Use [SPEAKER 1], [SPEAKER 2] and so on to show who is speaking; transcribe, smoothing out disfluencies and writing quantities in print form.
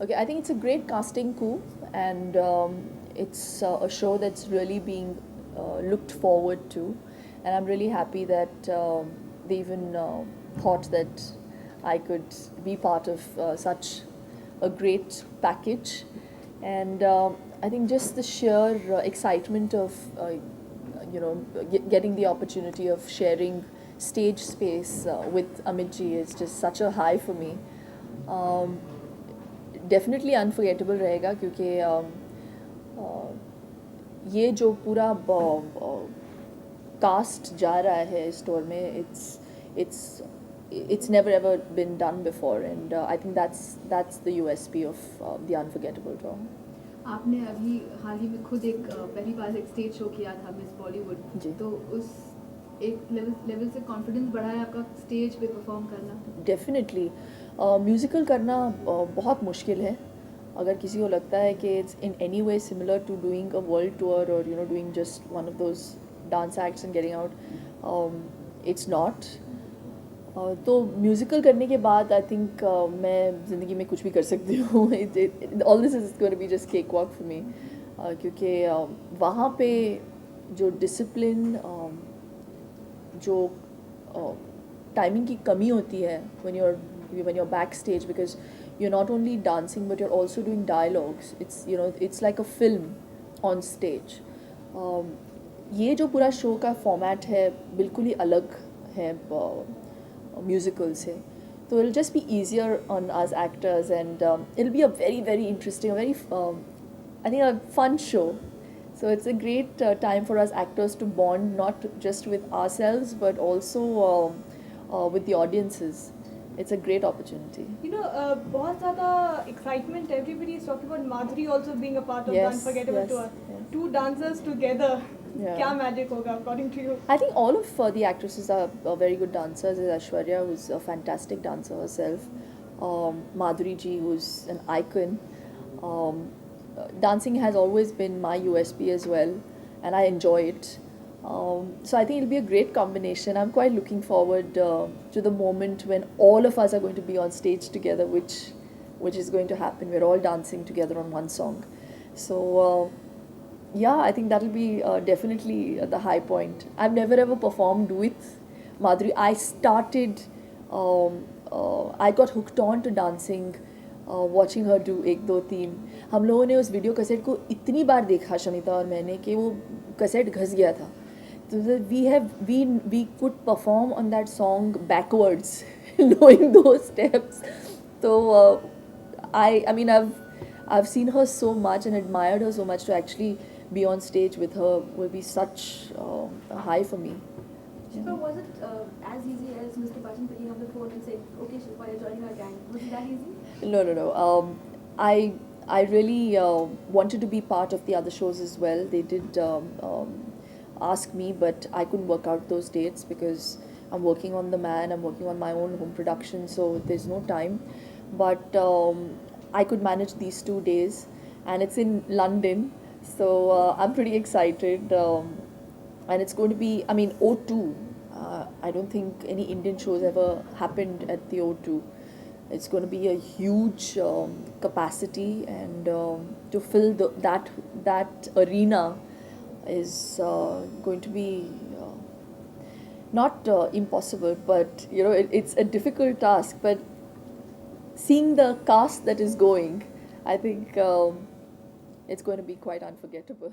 [SPEAKER 1] Okay, I think it's a great casting coup, and it's a show that's really being looked forward to, and I'm really happy that they even thought that I could be part of such a great package, and I think just the sheer excitement of getting the opportunity of sharing stage space with Amit ji is just such a high for me. Um, definitely unforgettable रहेगा क्योंकि ये जो पूरा cast जा रहा है store में it's it's never ever been done before, and I think that's the USP of the Unforgettable Tour.
[SPEAKER 2] आपने अभी हाल ही में खुद एक पहली बार एक स्टेज शो किया था मिस बॉलीवुड, तो उस एक लेवल से कॉन्फिडेंस बढ़ा है आपका स्टेज पे परफॉर्म करना?
[SPEAKER 1] डेफिनेटली म्यूज़िकल करना बहुत मुश्किल है. अगर किसी को लगता है कि it's in any way similar to doing a world tour और doing just one of those dance acts and getting out, it's not. तो म्यूज़िकल करने के बाद आई थिंक मैं ज़िंदगी में कुछ भी कर सकती हूँ. All this is going to be just cake walk for me, क्योंकि वहाँ पे जो डिसिप्लिन, जो टाइमिंग की कमी होती है when you're backstage, because you're not only dancing but you're also doing dialogues. It's like a film on stage. ये जो पूरा शो का फॉर्मेट है बिल्कुल ही अलग है म्यूज़िकल से. So it'll just be easier on us actors, and it'll be a very very interesting, a very I think a fun show. So it's a great time for us actors to bond not just with ourselves but also with the audiences. It's a great opportunity.
[SPEAKER 3] बहुत ज़्यादा excitement. Everybody is talking about Madhuri also being a part of the
[SPEAKER 1] Yes,
[SPEAKER 3] Unforgettable
[SPEAKER 1] yes,
[SPEAKER 3] Tour.
[SPEAKER 1] yes.
[SPEAKER 3] Two dancers together.
[SPEAKER 1] Yeah.
[SPEAKER 3] क्या magic होगा according to you?
[SPEAKER 1] I think all of the actresses are very good dancers. There's Aishwarya, who's a fantastic dancer herself. Madhuri ji, who's an icon. Dancing has always been my USP as well, and I enjoy it. So I think it'll be a great combination. I'm quite looking forward to the moment when all of us are going to be on stage together, which is going to happen. We're all dancing together on one song. So yeah, I think that'll be definitely the high point. I've never ever performed with Madhuri. I started, I got hooked on to dancing watching her do एक दो तीन. हम लोगों ने उस video cassette को इतनी बार देखा, शमिता और मैंने, कि वो कैसेट घस गया था. So we could perform on that song backwards, knowing those steps. So I mean I've seen her so much and admired her so much. To actually be on stage with her will be such a high for me.
[SPEAKER 2] Shilpa, was it as easy as Mr. Bachchan picking up the phone and saying, "Okay, Shilpa, you're joining our gang"? Was it that easy?
[SPEAKER 1] No. I really wanted to be part of the other shows as well. They did ask me, but I couldn't work out those dates because I'm working on The Man. I'm working on my own home production, so there's no time. But I could manage these 2 days, and it's in London, so I'm pretty excited. And it's going to be, I mean, O2. I don't think any Indian shows ever happened at the O2. It's going to be a huge capacity, and to fill that arena is going to be not impossible, but it's a difficult task. But seeing the cast that is going, I think it's going to be quite unforgettable.